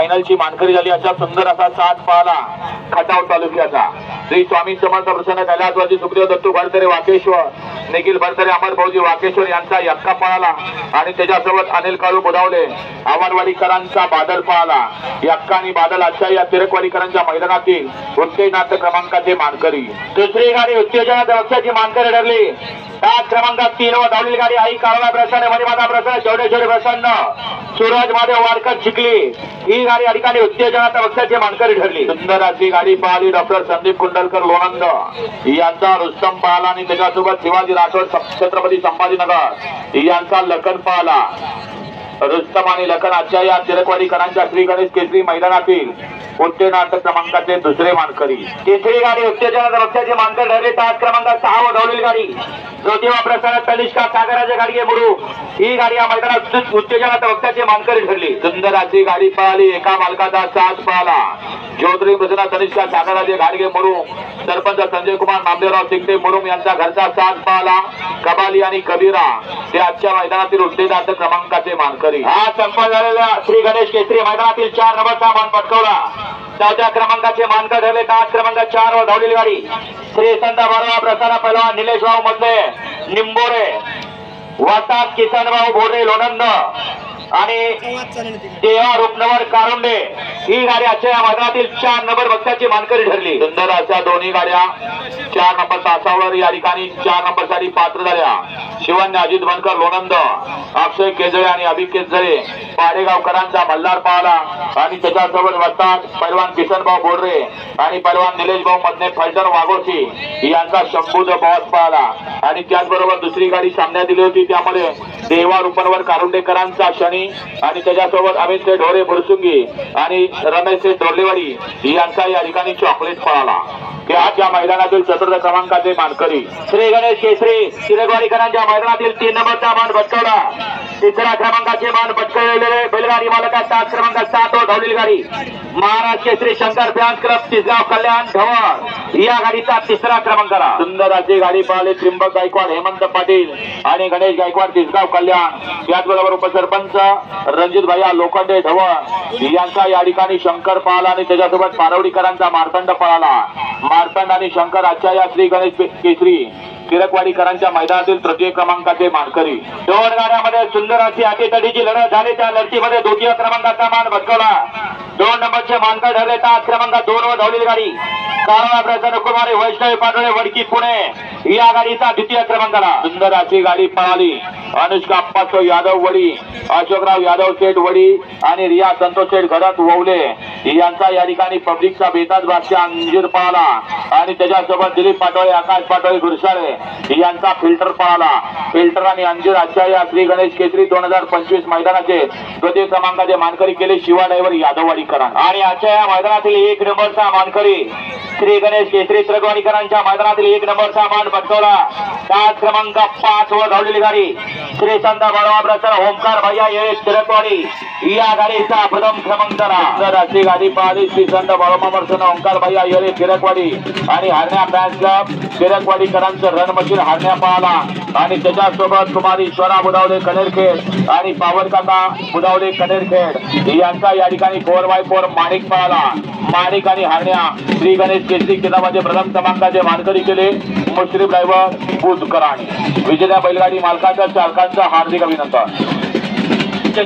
फायनलची मानकरी झाली अशा सुंदर असा साथ पाहला खटाव तालुक्याचा श्री स्वामी समर्थ प्रसन्न कैलासवासी सुखदेव दत्तू भरतरे वाकेश्वर निखिल भरतरे अमर भाऊजी वाकेश्वर यांचा यक्का पळाला आणि त्याच्यासोबत अनिल काळू बुधावले आवारवाडीकरांचा बादल पळाला। यक्का आणि बादल आजच्या या तिरकवाडीकरांच्या मैदानातील उत्तेजनार्थ क्रमांकाचे मानकरी। दुसरी गाडी उत्तेजनार्थ पक्षाची मानकरी ठरली। तास क्रमांकात 3 वर धावलेली गाडी आई काळवा प्रसन्न मणिमाता प्रसन्न जेवढे प्रसन्न सूरज महादेव वारकर चिखली ही गाडी अधिकारी उत्तेजनार्थ पक्षाची मानकरी ठरली। सुंदर अशी गाडी पळाली डॉक्टर संदीप कुंडलकर लोणंद यांचा रुस्तम पळाला आणि त्याच्यासोबत शिवाजी राठोड छत्रपती संभाजीनगर यांचा लखन पळाला। रुस्तम आणि लखन आजच्या या तिरकवाडीकरांच्या श्री गणेश केसरी मैदानातील उत्तेजनार्थ क्रमांकाचे दुसरे मानकरी। तिसरी गाडी उत्तेजनार्थ पक्षाची मानकरी ठरली। तास क्रमांकात 6 वर धावलेली गाडी ज्योतिबा प्रसन्न तनिष्का सागराचे गाडी मुरू ही गाडी या मैदानात उत्तेजनार्थ पक्षाची मानकरी ठरली। सुंदर अशी गाडी पळाली एका मालकाचा साथ पळाला। ज्योतिबा प्रसन्न तनिष्का सागराचे गाडगे मुरू सरपंच संजय कुमार नामदेवराव सिंगटे मुरुम यांचा घरचा साथ पळाला। कबाली आणि कबीरा ते आजच्या मैदानातील उत्तेजनार्थ क्रमांकाचे मानकरी। हा संपन्न झालेला श्री गणेश केसरी मैदानातील 4 नंबरचा मान पटकावला। 4थ्या क्रमांकाचे मानकर ठरले। 5 क्रमांकात 4 वर धावलेली गाडी श्री संत बाळवा प्रसाद पहलवान निलेश भाऊ मधले निंबोरे वसात किसन भाऊ भोरे लोणंद आणि देवा रूपनवर कारुंडे ही गाडी आजच्या मैदानातील 4 नंबर पक्षाची मानकरी ठरली। सुंदर अशा दोन्ही गाड्या 4 नंबर तासावर या ठिकाणी 4 नंबर साठी पात्र झाल्या। शिवन्य अजित बनकर लोणंद अक्षय केजळे आणि अभि केजळे पाडेगावकरांचा मल्हार पाहला आणि त्याच्यासोबत वस्ताद पैलवान किसनभाऊ बोर्रे आणि पैलवान निलेश भाऊ मधने फलटण वाघोशी यांचा शंभूज बॉस पाहला आणि त्याचबरोबर दुसरी गाडी सामन्यात दिली होती त्यामध्ये देवा रूपनवर कारुंडेकरांचा शनी आणि त्याच्यासोबत अमित शेठ ढोरे बुरसुंगी आणि रमेश शेठ डोरलेवाडी यांचा या ठिकाणी चॉकलेट पळाला। त्या मैदानातील 4 क्रमांकाचे मानकरी श्री गणेश केसरी तिरकवाडीकरांच्या मैदानातील 3 नंबरचा मान पटकावला। 3ऱ्या क्रमांकाचे मान पटकावलेले बैलगाडी मालकात 7 क्रमांकात 7 वर धावलेली गाडी महाराष्ट्र केसरी शंकर फॅन्स क्लब तिसगाव कल्याण धवळ या गाडीचा 3रा क्रमांकाला। सुंदर अशी गाडी पळाली त्रिंबक गायकवाड हेमंत पाटील आणि गणेश गायकवाड तिसगाव कल्याण त्याचबरोबर उपसरपंच रणजित भैया लोखंडे ढवळ यांचा या ठिकाणी शंकर पळाला आणि त्याच्यासोबत पारवडीकरांचा मार्तंड पळाला। मार्तंड आणि शंकर आजच्या या श्री गणेश केसरी तिरकवाडीकरांच्या मैदानातील 3य क्रमांकाचे मानकरी। 2 गाड्यामध्ये सुंदर अशी अटीतटीची लढत झाली। त्या लढतीमध्ये 2य क्रमांकाचा मान पटकावला। 2 नंबरचे मानकर ठरले। 7 क्रमांकात 2 वर धावलेली गाडी काळवा प्रसन्न कुमारी वैष्णवी पाटोळे वडकी पुणे या गाडीचा 2य क्रमांकाला। सुंदर अशी गाडी पळाली। अनुष्का अप्पासो यादव वडी अशोकराव यादव शेठ वडी आणि रिया संतोष शेठ घरात ववले यांचा या ठिकाणी पब्लिकचा बेताज बादशाह अंजीर पळाला आणि त्याच्यासोबत दिलीप पाटोळे आकाश पाटोळे गुरसाळे यांचा फिल्टर पळाला। फिल्टर आणि अंजीर आजच्या या श्री गणेश केसरी 2025 मैदानाचे 2य क्रमांकाचे मानकरी केले शिवा ड्रायव्हर यादववाडीकर आणि आजच्या या मैदानातील 1 नंबरचा मानकरी श्री गणेश केसरी तिरकवाडीकरांच्या मैदानातील 1 नंबरचा मान पटकावला। 7 क्रमांक 5 वर धावलेली गाडी श्री संत बाळवा प्रसन्न ओमकार भैया ये तिरकवाडी या गाडीचा प्रथम क्रमांकाला। तर अशी गाडी पळाली श्री संत बाळवा प्रसन्न ओमकार भैया ये तिरकवाडी आणि हरण्या फॅन्स क्लब तिरकवाडीकरांचं रण मशीन हरण्या पळाला आणि त्याच्यासोबत कुमारी ईश्वरा बुधावले कनेरखेड आणि पावनकाका बुधावले कनेरखेड यांचा या ठिकाणी 4x4 माणिक पळाला। माणिक आणि हरण्या श्री गणेश केसरी किताबाचे प्रथम क्रमांकाचे मानकरी केले मुश्रीफ ड्रायव्हर बुधकराणी। विजेत्या बैलगाडी मालकाच्या चालकांचा हार्दिक अभिनंदन।